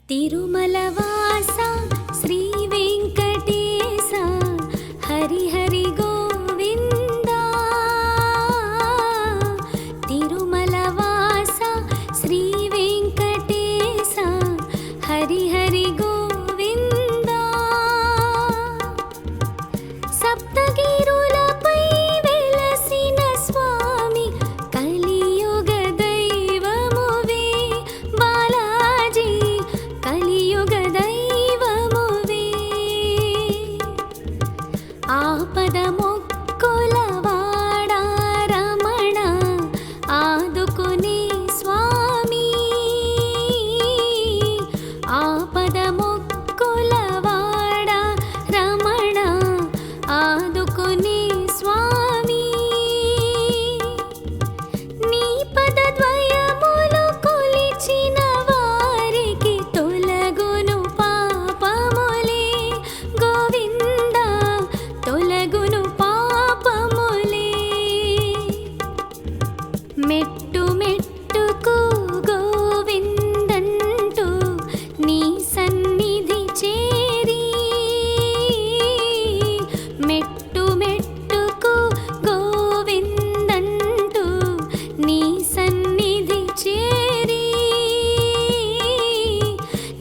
తిరుమలవాస శ్రీ వెంకటేశ హరి హరి గోవింద. తిరుమలవాస శ్రీ వెంకటేశ హరి హరి గోవింద. సప్తగిరులపై వెలసిన స్వామి కలియుగ దైవమువే బాలాజీ, కలియుగ దైవమువే. ఆపద మొక్కుల వాడా రమణ ఆదుకునే స్వామి. ఆపద మొక్కుల వాడా రమణ ఆదుకునే స్వామి. నీ పదద్వయములు కొలిచిన వారికి తొలగును పాపములే గోవింద, తొలగును పాపములే. మెట్టు మెట్టుకు గోవిందంటూ నీ సన్నిధి చేరి, మెట్టు మెట్టుకు గోవిందంటూ నీ సన్నిధి చేరి,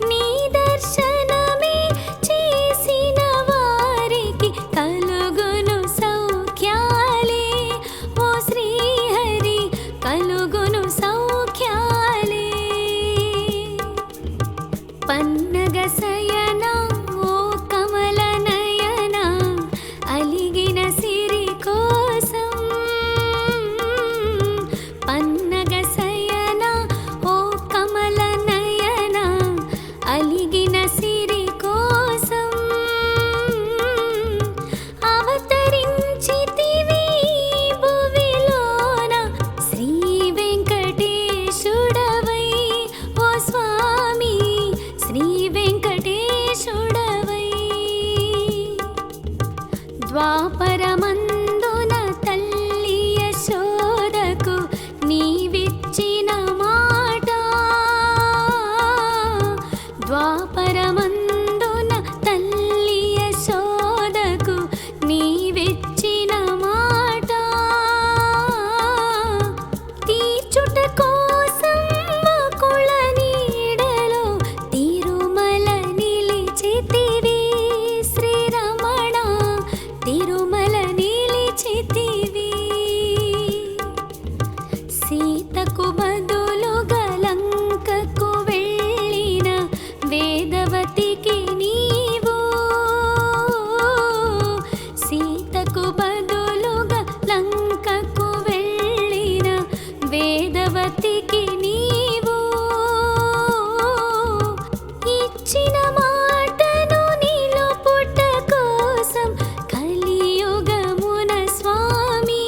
నీ దర్శనమే చేసిన వారికి కలుగును సౌఖ్యాలే ఓ శ్రీహరి, కలుగును సౌఖ్యాలే. పన్నగ శయన ఓ కమల నయన అలిగిన సిరి కోసం. పన్నగ శయన ఓ కమల నయన అలిగిన సిరి కోసం. అవతరించితివి భువిలోన శ్రీ వెంకటేశుడవై ఓ స్వామి, శ్రీ వెంకటేశుడవై. ద్వాపరమందున తల్లి యశోదకు నీవిచ్చిన మాట, ద్వాపరమందున తల్లి యశోదకు నీవిచ్చిన మాట. తీర్చుట కోసం వకుళ నీడలో తిరుమల నిలిచితివి శ్రీరమణ, తిరుమల నిలిచితివి. సీతకు బదులుగా లంకకు వెళ్ళిన వేదవతికి నీవు, సీతకు బదులుగా లంకకు వెళ్ళిన వేదవతికి నీవు. ఇచ్చిన మాటను నిలుపుట కోసం కలియుగమున స్వామి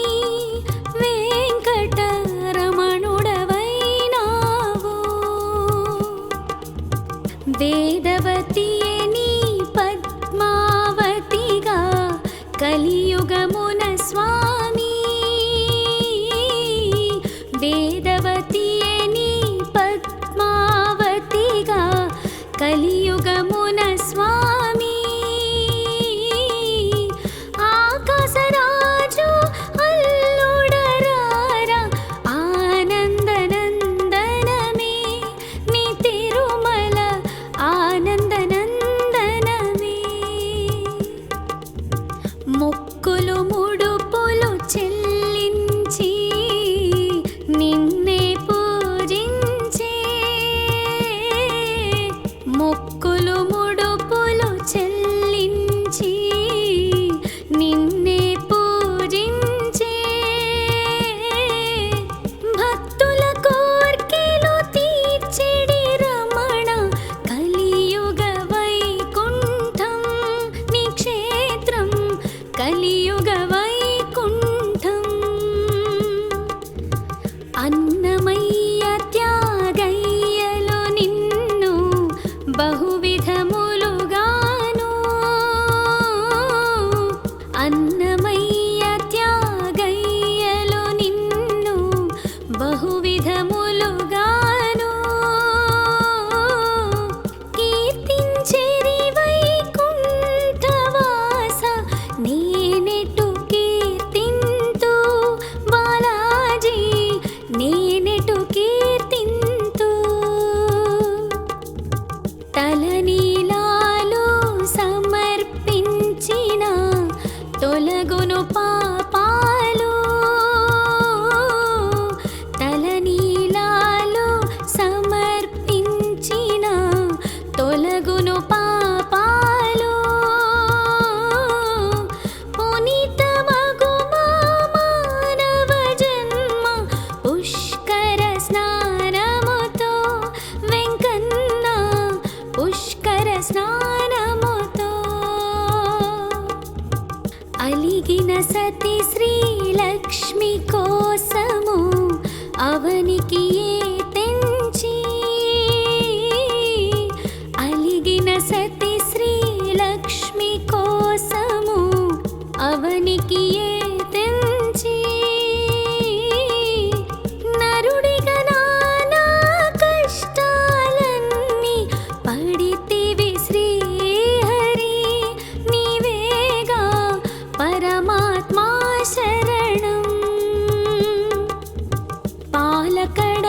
వెంకటరమణుడవైనావు. వేదవతియే నీ పద్మావతిగా కలియుగమున స్వామి. వేదవతియే నీ పద్మావతిగా కలియుగమున స్వామి. ఆకాశరాజు అల్లుడరారా ఆనందనందనమే, నీ తిరుమల ఆనందనందనమే. మొక్కులు ముడుపులు చెల్లించి నిన్నే పూజించే, మొక్కులు ముడుపులు చెల్లించి నిన్నే పూజించే. భక్తుల కోర్కెలు తీర్చెడి రమణ కలియుగ వైకుంఠం నీ క్షేత్రం, కలియుగ వైకుంఠం. అన్నమయ్య త్యాగయ్యలో నిన్ను బహువిధములుగాను, అన్నమయ్య త్యాగయ్యలో నిన్ను బహువిధములుగాను. అలిగిన సతి శ్రీలక్ష్మి కోసము అవనికి ఏ తెంచి అలిగిన సతి శ్రీలక్ష్మి కోసము అవనికి ఏ తెంచి నరుడిగా నానా కష్టాలన్నీ పడితివి శ్రీహరి నీవేగా పరమాత్మా శరణం పాలకడ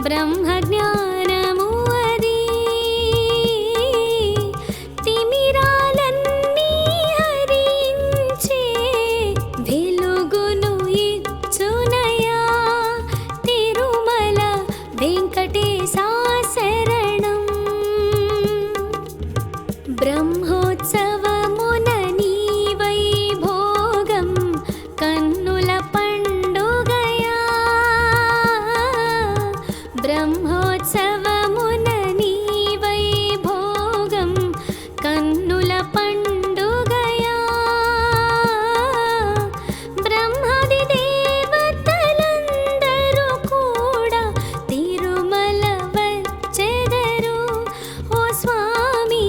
బ్రహ్మజ్ఞానము అది తిమిరాలన్నీ హరించే వెలుగును ఇచ్చునయా తిరుమల వెంకటేశా శరణం. బ్రహ్మోత్సవమున నీ వైభోగం కన్నుల పండుగయా బ్రహ్మోత్సవమున నీ వైభోగం కన్నుల పండుగయా బ్రహ్మాది దేవతలందరూ కూడా తిరుమల వచ్చెదరు. ఓ స్వామి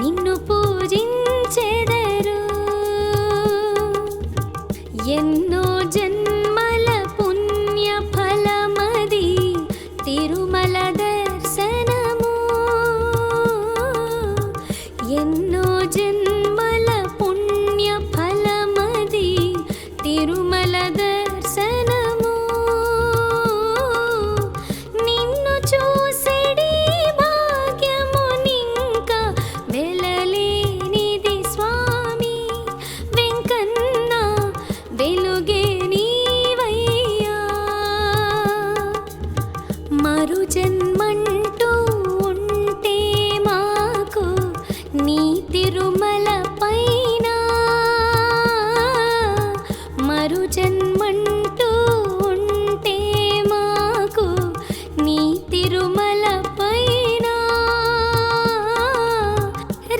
నిన్ను పూజించెదరు. ఎన్నో జన్మల పుణ్య ఫలమది తిరుమల దర్శనము. ఎన్నో జన్మల పుణ్య ఫలమది తిరుమల దర్శనము. నిన్ను చూసెడి భాగ్యమునింక వెలలేనిది స్వామి వెంకన్న వెలుగే నీవయ్యా. మరు జన్మంటూ ఉంటే మాకు నీ తిరుమల పైన మరు జన్మంటూ ఉంటే మాకు నీ తిరుమల పైన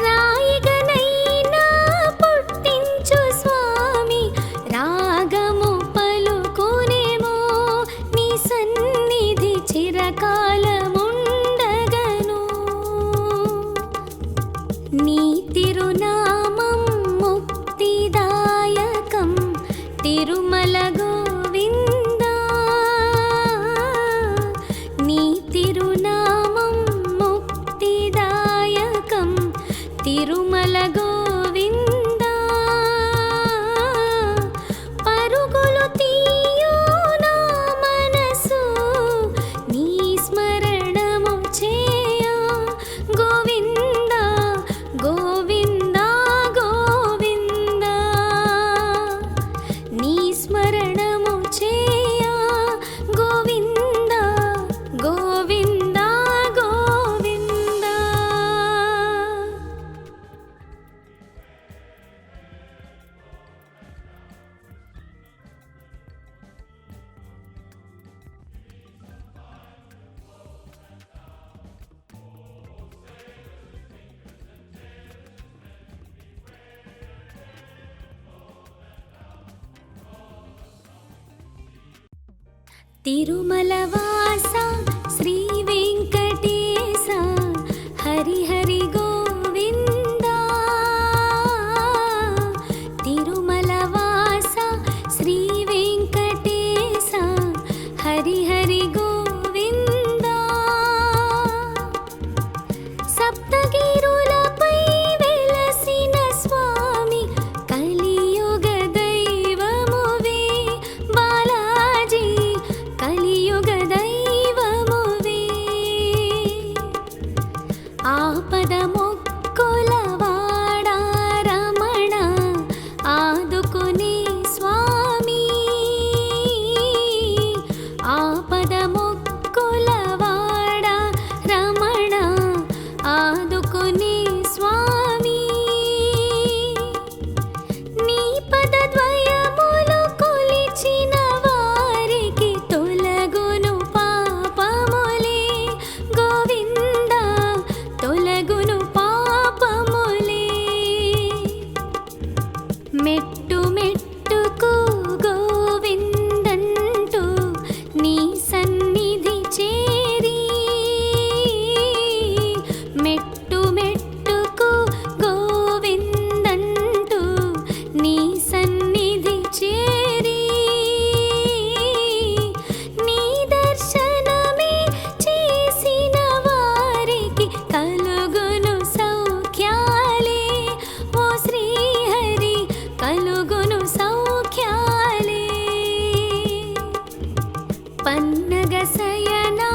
రాయిగనైనా పుట్టించు స్వామి రాగము పలుకునేమో నీ సన్నిధి చిరకాలముండగను. నీ తిరునామం ముక్తిదాయకం తిరుమల గోవిందా. నీ తిరునామం ముక్తిదాయకం తిరుమల గోవిందా. పరుగులు తీయు నా మనసు నీ స్మరణము చేయా గోవిందా గోవిందా గోవిందా. నీ స్మరణము చేయా గోవిందా గోవిందా గోవిందా. తిరుమల వాస శ్రీ వెంకటేశ హరి హరి గోవిందా. తిరుమల వాస శ్రీ వెంకటేశ హరి హరి గోవిందా. సప్తగిరులపై వెలసిన స్వామి కలియుగ దైవమువే బాలాజీ కలియుగ దైవమువే. ఆపద మొక్కుల వాడా రమణ ఆదుకునే స్వామి. ఆపద మొక్కుల వాడా రమణ ఆదుకునే స్వామి. నీ పదద్వయములు కొలిచిన వారికి తొలగును పాపములే గోవిందా తొలగును పాపములే. మెట్టు మెట్టుకు గోవిందంటూ నీ సన్నిధి చేరి మెట్టు మెట్టుకు గోవిందంటూ నీ సన్నిధి చేరి నీ దర్శనమే చేసిన వారికి కలుగును సౌఖ్యాలే. ఓ శ్రీహరి కలుగును సౌఖ్యాలే. పన్నగ శయనా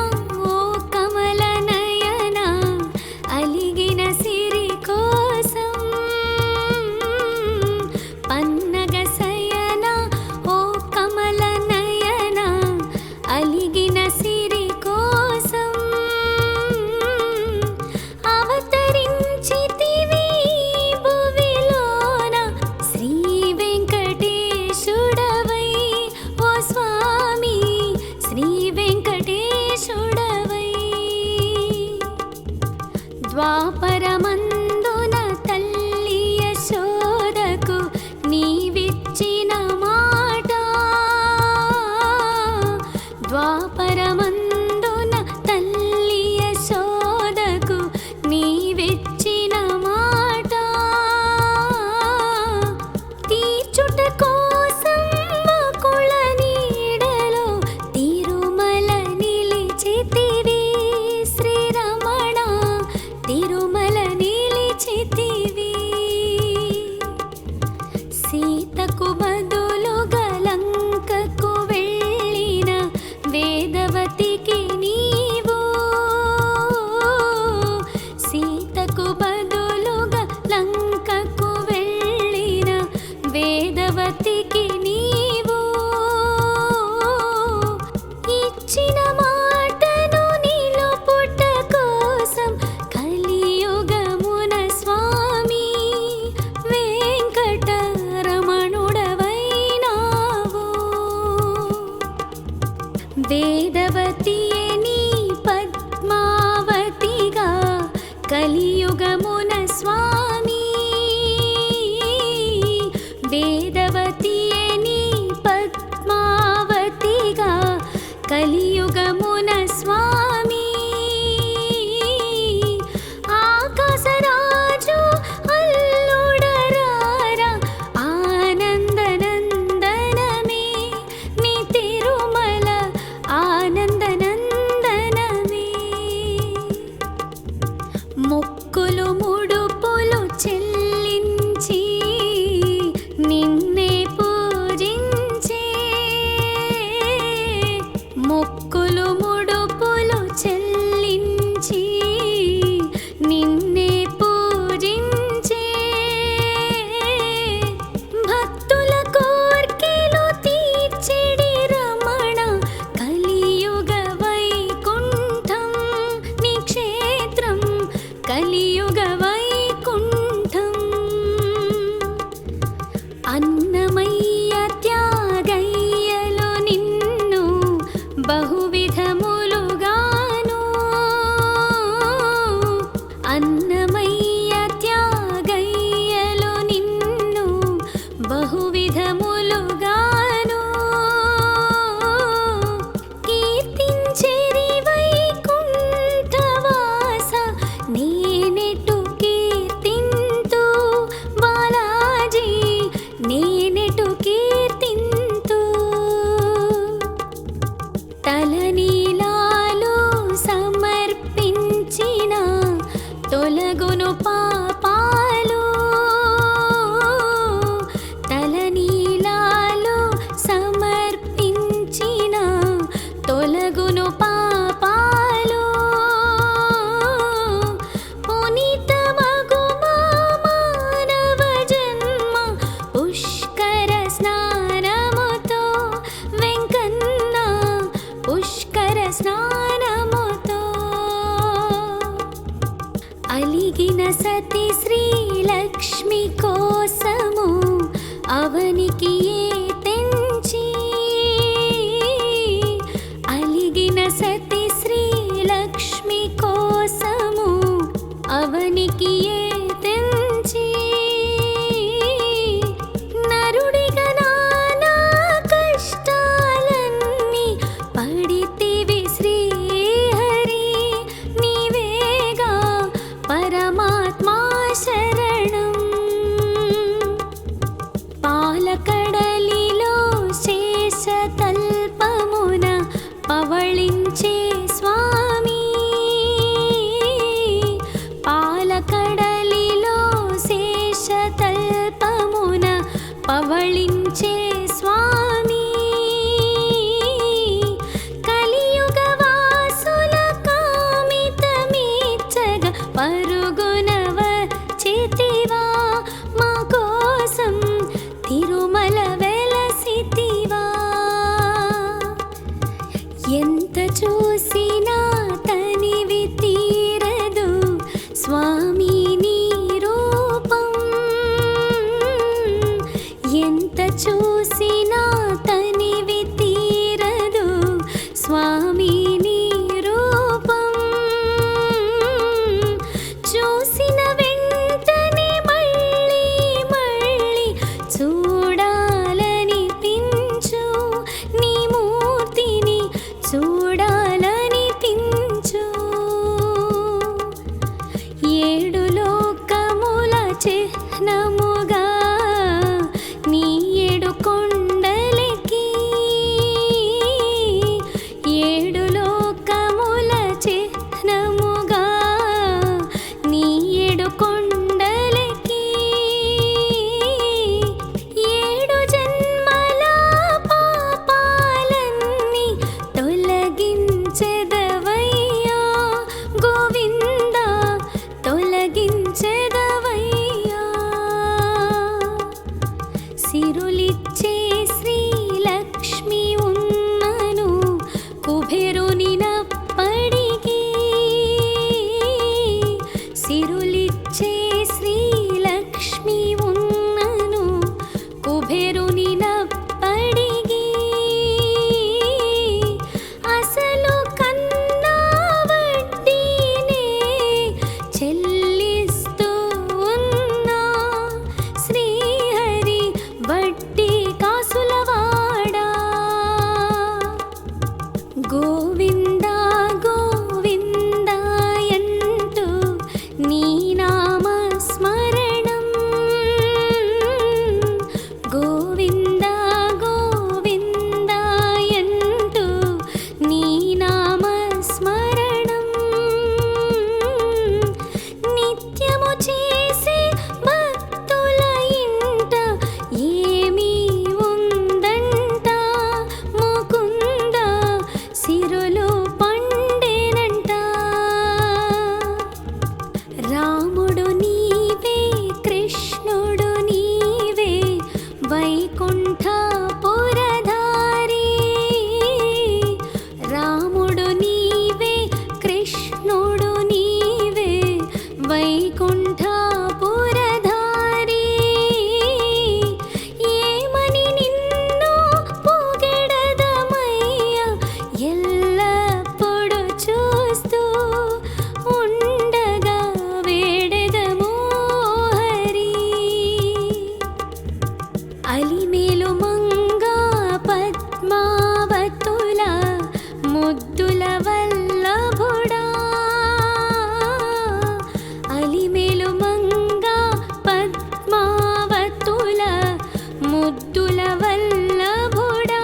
ద్వాపరమందున తల్లి యశోదకు నీవిచ్చిన మాట, ద్వాపరమందున తల్లి యశోదకు నీవిచ్చిన మాట, తీర్చుట కోసం వకుళ నీడలో తిరుమల నిలిచితివి శ్రీరమణ, తిరుమల నిలిచితివి. సీతకు బదులుగా లంకకు వెళ్ళిన వేదవతికి నీవు, సీతకు బదులుగా లంకకు వెళ్ళిన వేదవతికి నీవు, ఇచ్చిన మాటను నిలుపుట కోసం కలియుగమున స్వామి వెంకటరమణుడవైనావు. వేదవతియే నీ పద్మావతిగా కలియుగమున స్వామి, వేదవతియే నీ పద్మావతిగా కలియుగమున స్వామి. ఆకాశరాజు అల్లుడరారా ఆనందనందనమే, నీ తిరుమల ఆనందనందనమే. మొక్కులు ముడుపులు చెల్లించి నిన్నే పూజించే, మొక్కులు ముడుపులు చెల్లించి నిన్నే పూజించే, భక్తుల కోర్కెలు తీర్చెడి రమణ కలియుగ వైకుంఠం నీ క్షేత్రం, కలియుగ వైకుంఠం. అన్నమయ్య త్యాగయ్యలో నిన్ను బహువిధములుగాను, అన్నమయ్య త్యాగయ్యలో నిన్ను బహువిధములుగాను, కీర్తించెరి వైకుంఠవాస నేనెటు కీర్తింతు బాలాజీ, నేనెటు కీర్తింతు. తలనీలాలు సమర్పించిన తొలగును పాపాలు, తలనీలాలు సమర్పించిన తొలగును పాపాలు, పునీతమగు మా మానవ జన్మ పుష్కర స్నానముతో వెంకన్న, పుష్కర స్నానముతో. అలిగిన సతి శ్రీలక్ష్మి కోసము అవనికి ఏ తెంచి, అలిగిన సతి శ్రీలక్ష్మి కోసము అవనికి ఏ తెంచి, నరుడిగా నానా కష్టాలన్నీ పడితివి శ్రీహరి, నీవేగా పరమాత్మా శరణం. పాలకడలిలో శేషతల్పమున పవళించే స్వామి, పాలకడలిలో శేషతల్పమున పవళించే స్వామి, కలియుగ వాసుల కామితమీచ్చగ పరుగున వచ్చితివా, మా కోసం తిరుమల వెలసితివా. ఎంత చూసినా తనివి తీరదు స్వామి నీ రూపం, ఎంత చూసినా తనివి తీరదు స్వామి నీ రూపం. వల్లభుడా అలిమేలు మంగ పద్మావతుల ముద్దుల వల్లభుడా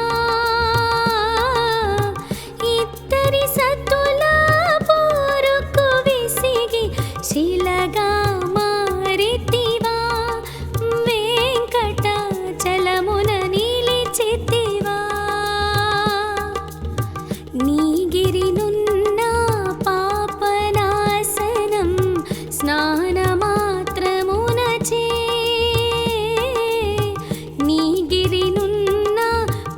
ఇద్దరి సత్తుల పోరుకు విసిగి శిలగా మారితివా వెంకటాచలమున నిలిచితివా నీగిరినున్న పాపనాశనం స్నానమాత్రమునచే నీగిరినున్న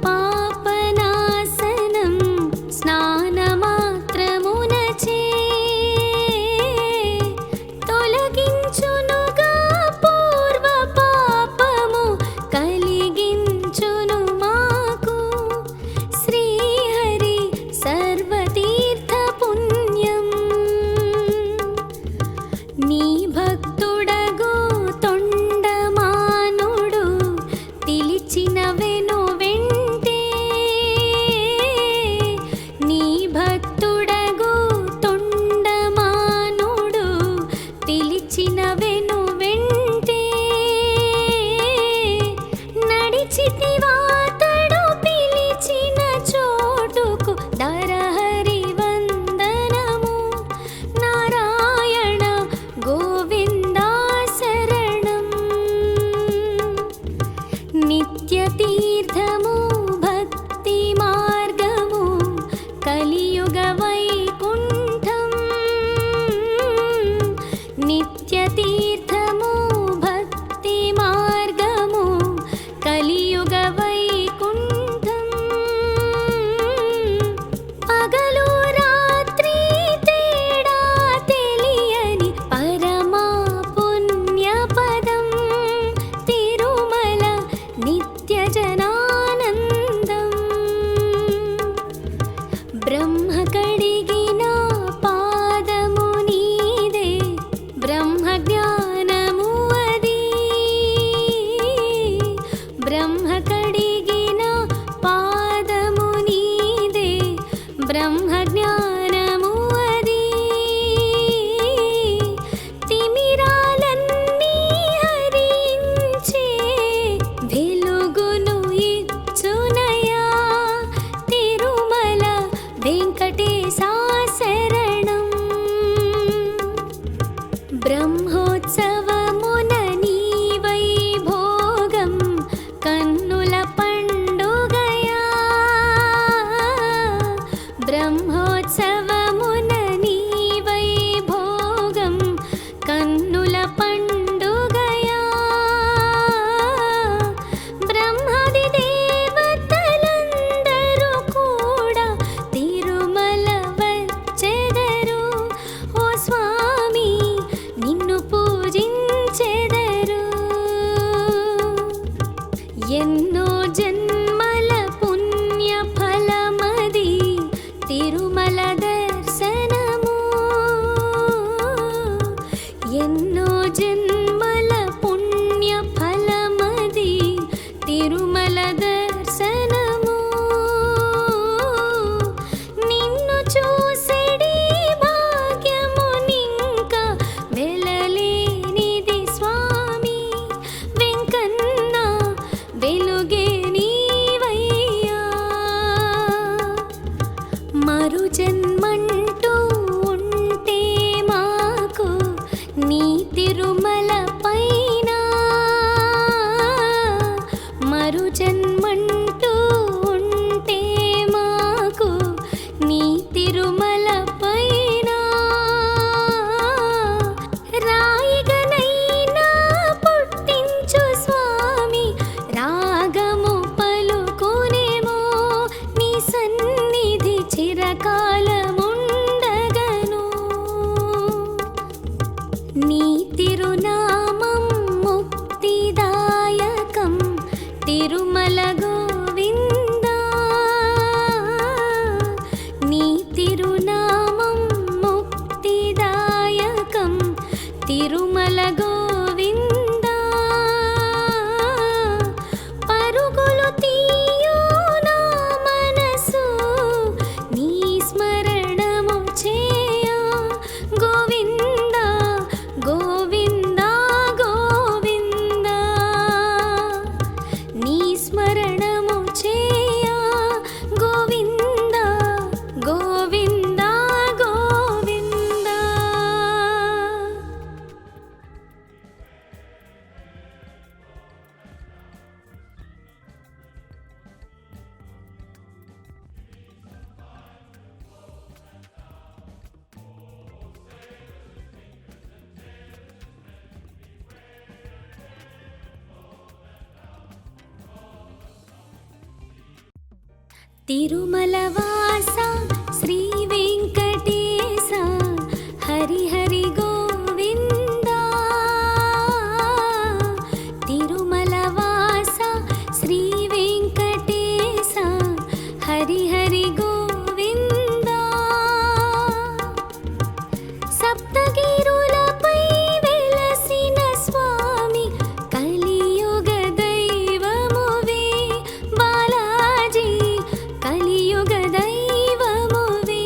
పాపనాశనం స్నానమాత్రమునచే తొలగించునుగా పూర్వ పాపము కలిగించును మాకు శ్రీహరి సర్వతీర్థ పుణ్యం నీ భక్తుడగు తొండమానుడు పిలిచిన వెను వెంటే నీ భక్తుడగు తొండమానుడు పిలిచిన వెను వెంటే నడిచితివాతడు పిలిచిన చోటుకు దరహరి వందనము నారాయణ గోవిందా శరణం నిత్య తీర్థము భక్తి మార్గము కలియుగ వైకుంఠం నిత్య తీర్థము భక్తి మార్గము కలియుగ వైకుంఠం పగలు రాత్రి తేడా తెలియని పరమా పుణ్యపదం తిరుమల నిత్య జనానందం బ్రహ్మ కడిగిన పాదము నీదే బ్రహ్మ జ్ఞానము అది బ్రహ్మ కడిగిన పాదము నీదే బ్రహ్మ జ్ఞానము అది తిమిరాలన్నీ హరించే వెలుగును ఇచ్చునయా తిరుమల వెంకటేశా శరణం బ్రహ్మోత్సవమున నీ వైభోగం కన్నుల పండుగయా బ్రహ్మోత్సవమున నీ వైభోగం కన్నుల పండుగయా బ్రహ్మాది దేవతలందరూ కూడా తిరుమల వచ్చెదరు ఓ స్వామి నిన్ను పూజించెదరు ఎన్నో జన్మల పుణ్య ఫలమది తిరుమల దర్శనము ఎన్నో జన్మల పుణ్య ఫలమది తిరుమల దర్శనము నిన్ను చూసెడి భాగ్యమునింక వెలలేనిది స్వామి వెంకన్న వెలుగే నీవయ్యా మరు జన్మ తిరుమలవాస శ్రీ వెంకటేశ హరి హరి గోవింద. తిరుమలవాస శ్రీ వెంకటేశ హరి హరి గోవింద. సప్తగిరులపై వెలసిన స్వామి కలియుగ దైవమువే బాలాజీ, కలియుగ దైవమువే.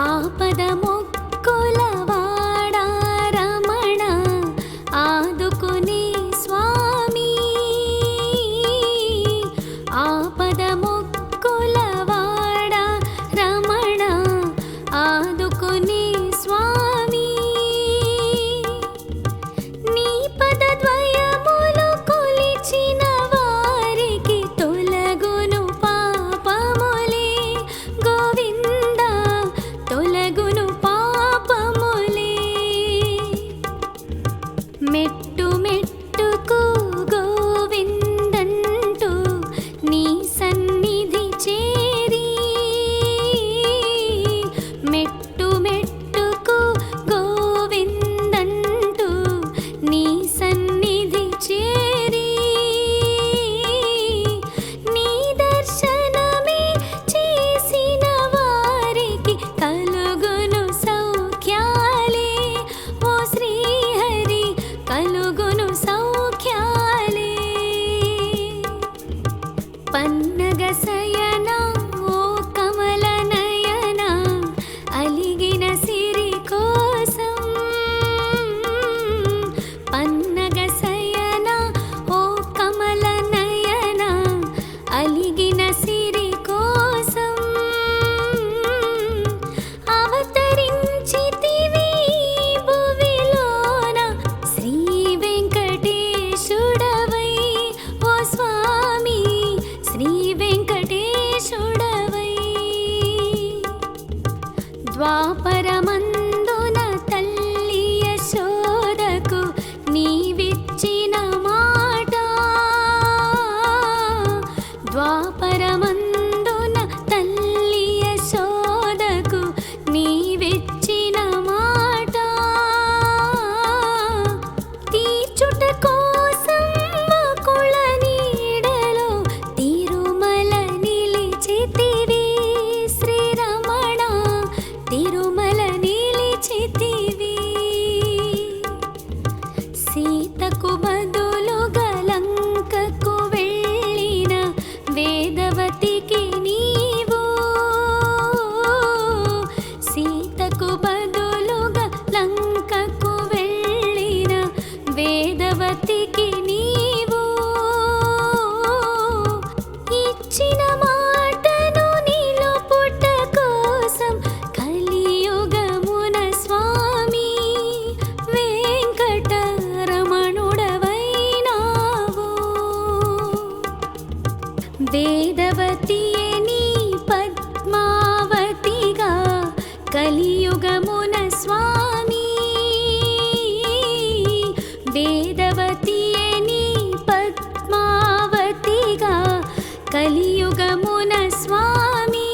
ఆపద మొక్కుల వాడా రమణ ఆదుకునే స్వామి. ఆపద మొక్కుల వాడా రమణ ఆదుకునే స్వామి. నీ పదద్వయములు కొలిచిన వారికి తొలగును పాపములే గోవింద, తొలగును పాపములే. మెట్టు మెట్టుకు గోవిందంటూ నీ సన్నిధి చేరి, మెట్టు మెట్టుకు గోవిందంటూ నీ సన్నిధి చేరి, నీ దర్శనమే చేసిన వారికి కలుగును సౌఖ్యాలే ఓ శ్రీహరి, కలుగును సౌఖ్యాలే. పన్నగ శయన ఓ కమల నయన అలిగిన సిరి కోసం. పన్నగ శయన ఓ కమల నయన అలిగిన సిరి కోసం. అవతరించితివి భువిలోన శ్రీ వెంకటేశుడవై ఓ స్వామి, శ్రీ వెంకటేశుడవై. ద్వాపరమందున తల్లి యశోదకు నీవిచ్చిన మాట. ద్వాపరమందున తల్లి యశోదకు నీవిచ్చిన మాట. తీర్చుట కోసం వకుళ నీడలో తిరుమల నిలిచితివి శ్రీరమణ, తిరుమల నిలిచితివి. సీతకు బదులుగా లంకకు వెళ్ళిన వేదవతికి నీవు. సీతకు బదులుగా లంకకు వెళ్ళిన వేదవతికి నీవు. ఇచ్చిన మాటను నిలుపుట కోసం కలియుగమున స్వామి వెంకటరమణుడవైనావు. వేదవతియే నీ పద్మావతిగా కలియుగమున స్వామి. వేదవతియే నీ పద్మావతిగా కలియుగమున స్వామి.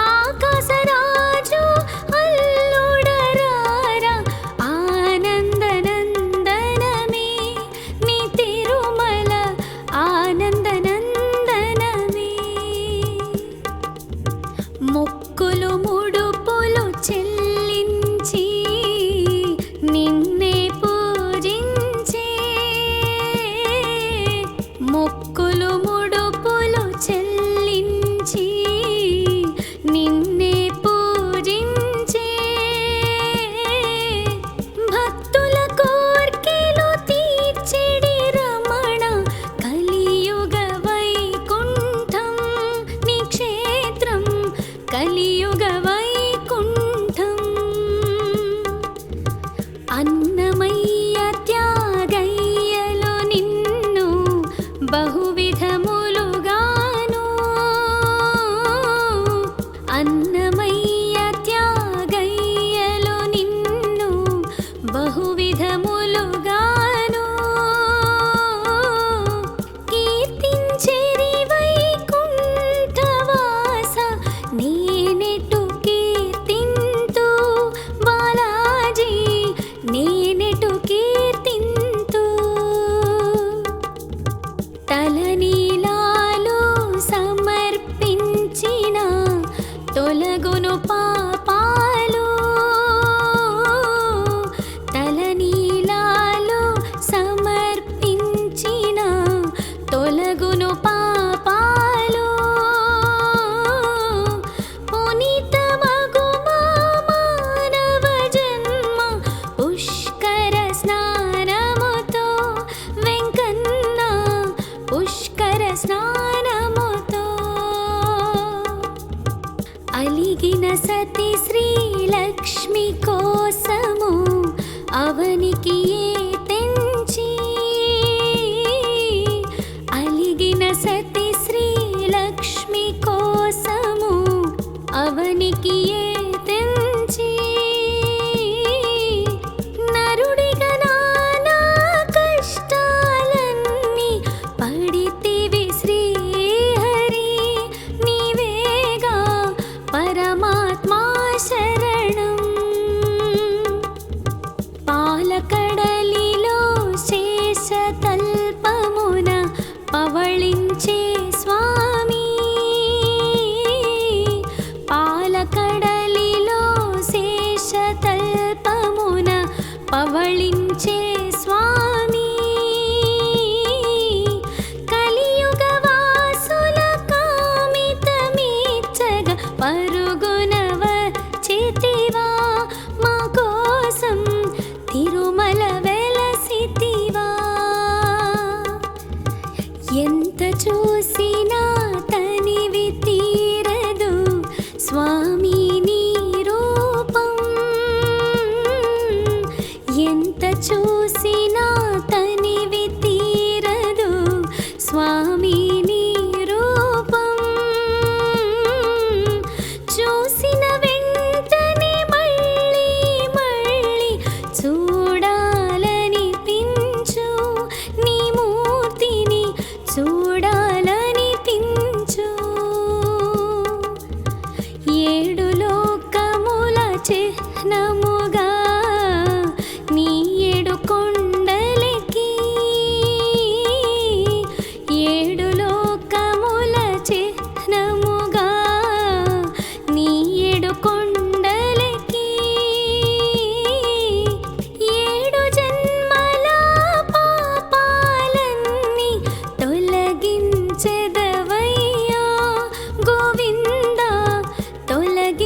ఆకాశరాజు అల్లుడరారా ఆనందనందనమే, నీ తిరుమల ఆనందనందనమే. మొక్కులు ముడుపులు చెల్లించి నిన్నే పూజించే. మొక్కులు ముడుపులు చెల్లించి నిన్నే పూజించే. భక్తుల కోర్కెలు తీర్చెడి రమణ కలియుగ వైకుంఠం నీ క్షేత్రం, కలియుగ వైకుంఠం. అన్నమయ్య త్యాగయ్యలో నిన్ను బహువిధములుగాను. అన్నమయ్య త్యాగయ్యలో నిన్ను బహువిధములుగాను. ఏడు లోకముల చిహ్నముగా నీ ఏడు కొండలకి ఏడు లోకముల చిహ్నముగా నీ ఏడు కొండలకి ఏడు జన్మల పాపాలన్నీ తొలగించెదవయ్యా గోవిందా తొలగించెదవయ్యా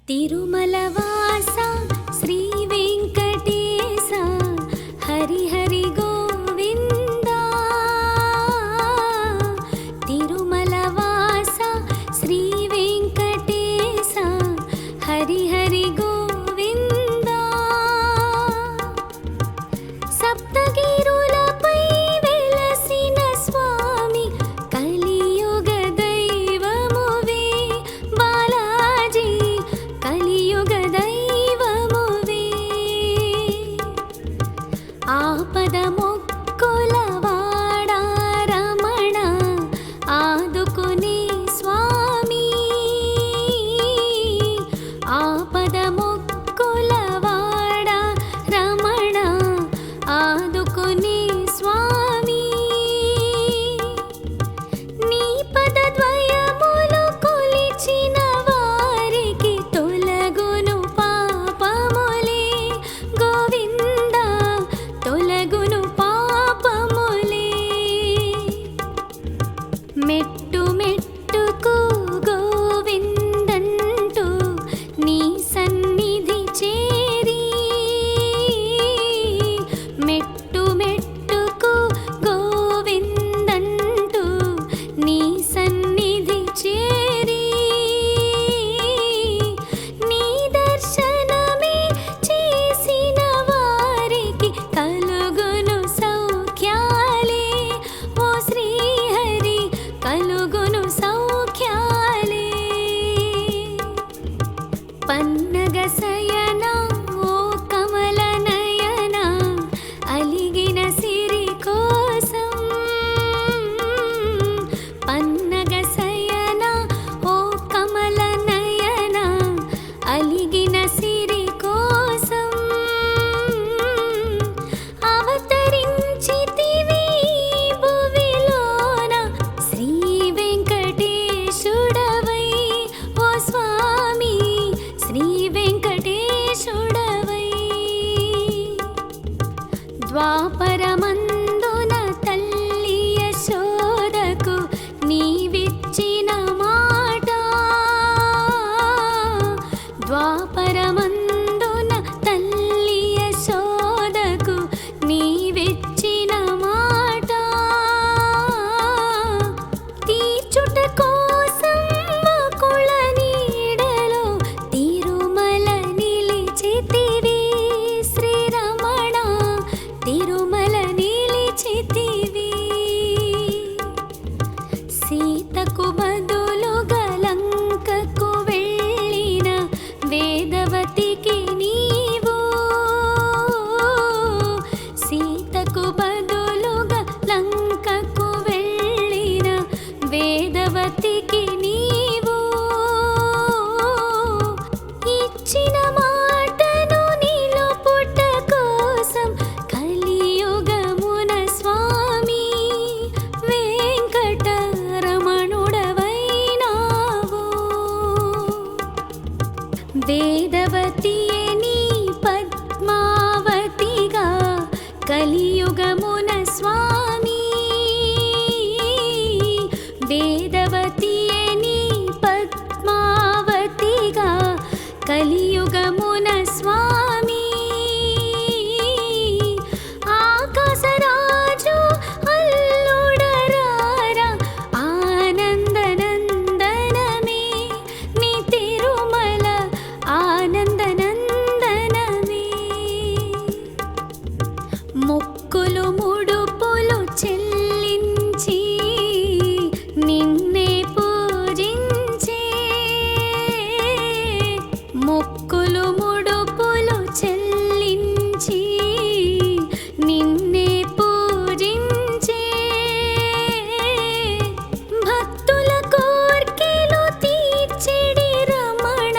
తిరుమలవాస శ్రీ వెంకటేశ హరి హరి గోవిందా. తిరుమలవాస శ్రీ వెంకటేశ హరి హరి గోవిందా. సప్తగిరులపై వెలసిన స్వామి కలియుగ దైవమువే బాలాజీ, కలియుగ దైవమువే. ఆపద మొక్కుల వాడా రమణ ఆదుకునే స్వామి. ఆపద మొక్కుల వాడా రమణ ఆదుకునే స్వామి. నీ పదద్వయములు కొలిచిన వారికి తొలగును పాపములే గోవిందా, తొలగును పాపములే. మెట్టు మెట్టుకు గోవిందంటూ నీ సన్నిధి చేరి, మెట్టు మెట్టుకు గోవిందంటూ నీ సన్నిధి చేరి, నీ దర్శనమే చేసిన వారికి కలుగును సౌఖ్యాలే ఓ శ్రీహరి, కలుగును సౌఖ్యాలే. పన్నగ శయన ఓ కమల నయన అలిగిన సిరి కోసం. పన్నగ శయన ఓ కమల నయన అలిగిన సిరి కోసం. అవతరించితివి భువిలోన శ్రీ వెంకటేశుడవై ఓ స్వామి, శ్రీ వెంకటేశుడవై. ద్వాపరమందున తల్లి యశోదకు నీవిచ్చిన మాట. ద్వాపరమందున తల్లి యశోదకు నీవిచ్చిన మాట. తీర్చుట కోసం వకుళ నీడలో తిరుమల నిలిచితివి శ్రీరమణ, తిరుమల నిలిచితివి. సీతకు బదులుగా లంకకు వెళ్ళిన వేదవతికి నీవు. సీతకు బదులుగా లంకకు వెళ్ళిన వేదవతికి నీవు. ఇచ్చిన మాటను నిలుపుట కోసం కలియుగమున స్వామి వెంకటరమణుడవైనావు. వేదవతియే నీ పద్మావతిగా కలియుగమున స్వామి. వేదవతియే నీ పద్మావతిగా కలియుగమున స్వామి. ఆకాశరాజు అల్లుడరారా ఆనందనందనమే, నీ తిరుమల ఆనందనందనమే. మొక్కులు ముడుపులు చెల్లించి నిన్నే పూజించే. మొక్కులు ముడుపులు చెల్లించి నిన్నే పూజించే. భక్తుల కోర్కెలు తీర్చెడి రమణ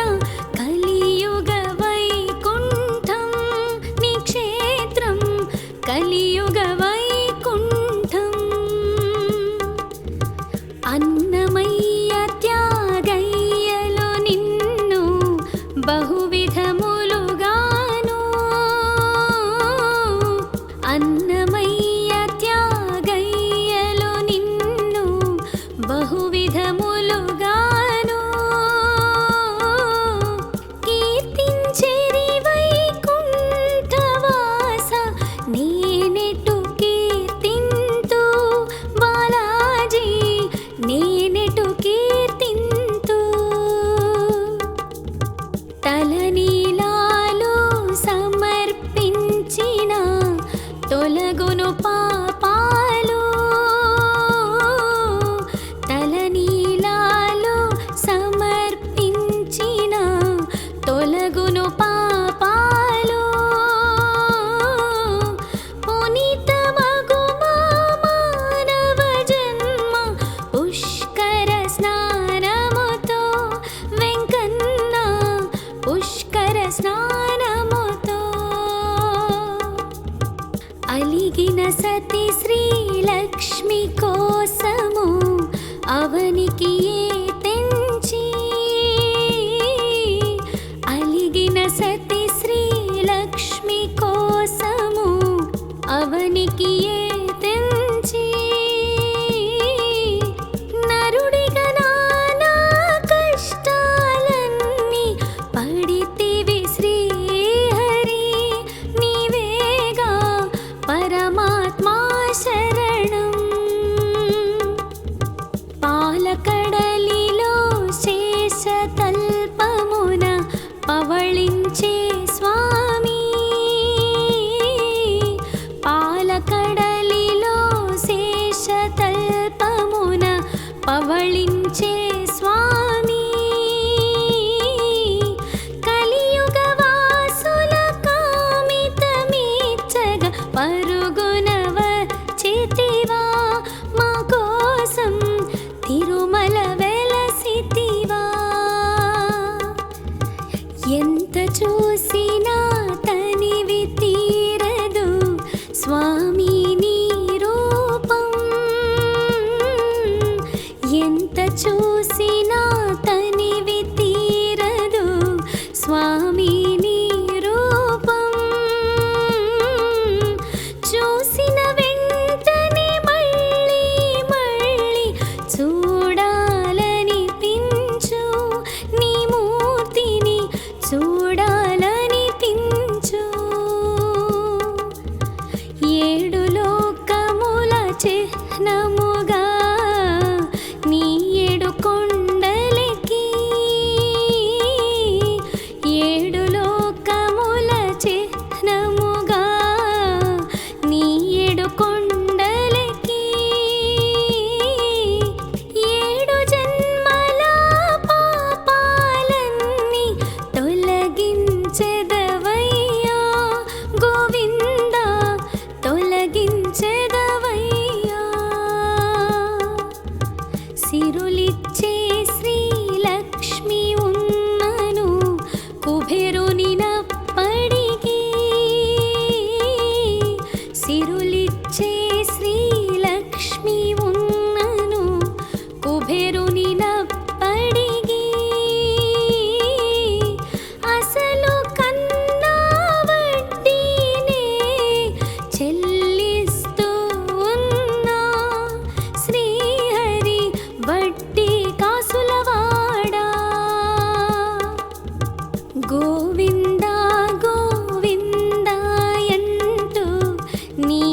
కలియుగ వైకుంఠం నీ క్షేత్రం, కలియుగ వైకుంఠం. అన్నమయ్య త్యాగయ్యలో నిన్ను బహువిధములుగాను. అన్నమయ్య త్యాగయ్యలో నిన్ను బహువిధములుగాను. తొలగును పాపాలు తలనీలాలు సమర్పించిన తొలగును పాపాలు పునీతమగు మానవ జన్మ పుష్కర స్నానముతో వెంకన్న పుష్కర స్నానముతో అలిగిన సతి శ్రీలక్ష్మి కోసము అవనికి తెంచి అలిగిన సతి శ్రీలక్ష్మి కోసము అవనికి తెంచి నరుడిగా నానా కష్టాలన్నీ పడితివి శ్రీహరి నీవేగా పరమాత్మా శరణం పాలకడలిలో శేషతల్పమున పవళించే స్వామి పాలకడలిలో శేషతల్పమున పవళించే స్వామి కలియుగ వాసుల కామితమీచ్చగ పరుగున వచ్చితివా మా కోసం తిరుమల వెలసితివా ఎంత చూసినా తనివి తీరదు స్వామి నీ రూపం ఎంత చూసినా తనివి తీరదు స్వామి నీ రూపం చూసిన వెంటనే మళ్ళీ మళ్ళీ చూడాలనిపించు నీ మూర్తిని చూడాలనిపించు ఏడు లోకముల చిహ్నముగా నీ ఏడు కొండలకి ఏడు లోకముల చిహ్నముగా నీ ఏడు కొండలకి ఏడు జన్మల పాపాలన్నీ తొలగించెదవయ్యా గోవింద తొలగించెదవయ్యా సిరులిచ్చే శ్రీలక్ష్మి ఉన్నను కుబేరునినప్పటికీ సిరులిచ్చే శ్రీలక్ష్మి ఉన్నను కుబేరునినప్పటికీ అసలు కన్నా వడ్డీనే చెల్లిస్తూ ఉన్నా శ్రీహరి వడ్డీ కాసులవాడా గోవింద గోవిందాయంటూ నీ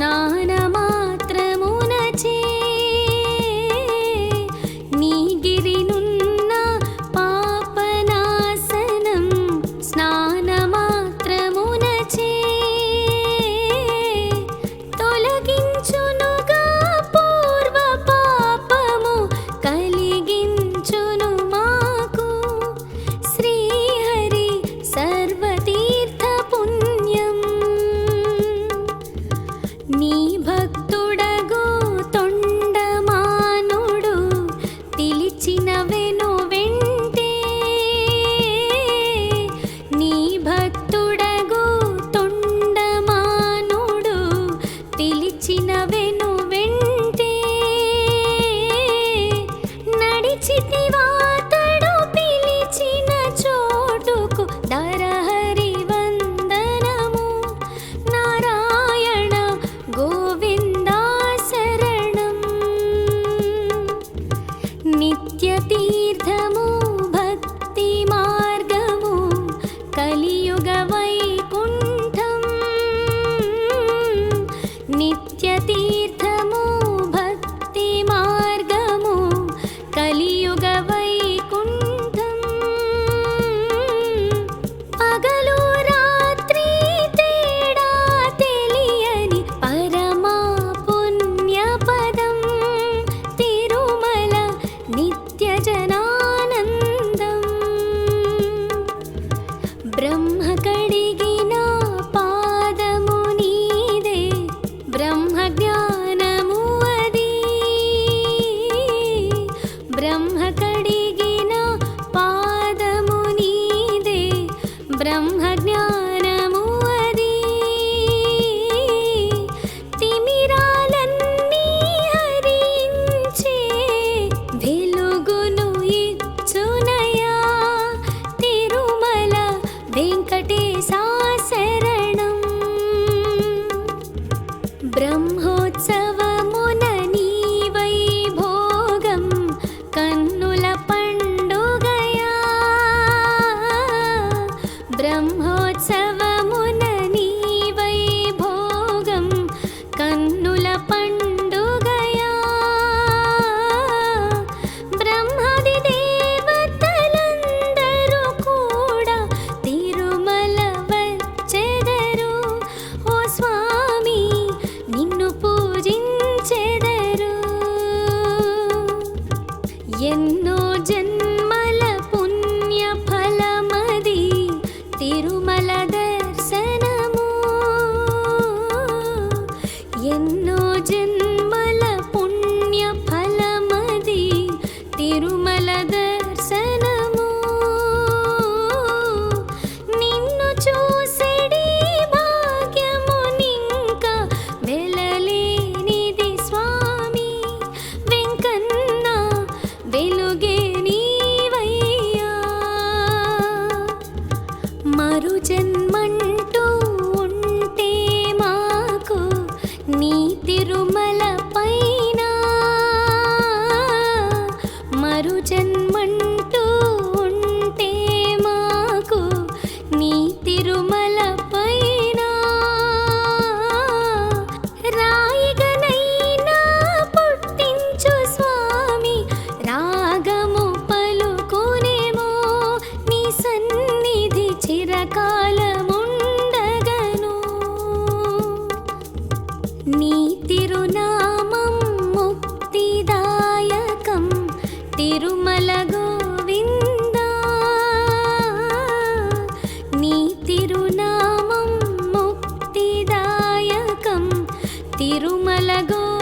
స్నానమాత్రమునచే నీ గిరినున్న పాపనాశనం స్నానమాత్రమునచే తొలగించునుగా పూర్వ పాపము కలిగించును మాకు శ్రీహరి సర్వతీర్థ పుణ్యం నీ భక్తుడగు తొండమానుడు పిలిచిన వెను వెంటే నీ భక్తుడగు తొండమానుడు పిలిచిన వెను వెంటే నడిచితివాతడు పిలిచిన చోటుకు దరహరి వందనము నారాయణ గోవిందా శరణం నిత్య తీర్థము భక్తి మార్గము కలియుగ వైకుంఠం నిత్య తీర్థము భక్తి మార్గము కలియుగ వైకుంఠం పగలు రాత్రి తేడా తెలియని పరమా పుణ్యపదం తిరుమల నిత్య జనానందం బ్రహ్మ కడిగిన పాదము నీదే బ్రహ్మ జ్ఞానము అది బ్రహ్మ కడిగిన పాదము నీదే బ్రహ్మ జ్ఞానము అది తిమిరాలన్నీ హరించే వెలుగును ఇచ్చునయా తిరుమల వెంకటేశా శరణం బ్రహ్మోత్సవమున నీ వైభోగం కన్నుల పండుగయా బ్రహ్మోత్సవమున నీ వైభోగం కన్నుల పండుగయా బ్రహ్మాది దేవతలందరూ కూడా తిరుమల వచ్చెదరు ఓ స్వామి నిన్ను పూజించెదరు ఎన్నో జన్మల పుణ్య ఫలమది తిరుమల దర్శనము ఎన్నో జన్మల పుణ్య ఫలమది తిరుమల దర్శనము నిన్ను చూసెడి భాగ్యమునింక వెలలేనిది స్వామి వెంకన్న వెలుగే నీవయ్యా మరు జన్మంటూ ఉంటే మాకు నీ తిరుమల పైన మరు జన్మంటూ ఉంటే మాకు నీ తిరుమల పైన రాయిగనైనా పుట్టించు స్వామి రాగము పలుకునేమో నీ సన్నిధి చిరకాలముండగను నీ తిరునామం ముక్తిదాయకం తిరుమల గోవిందా నీ తిరునామం ముక్తిదాయకం తిరుమల గోవిందా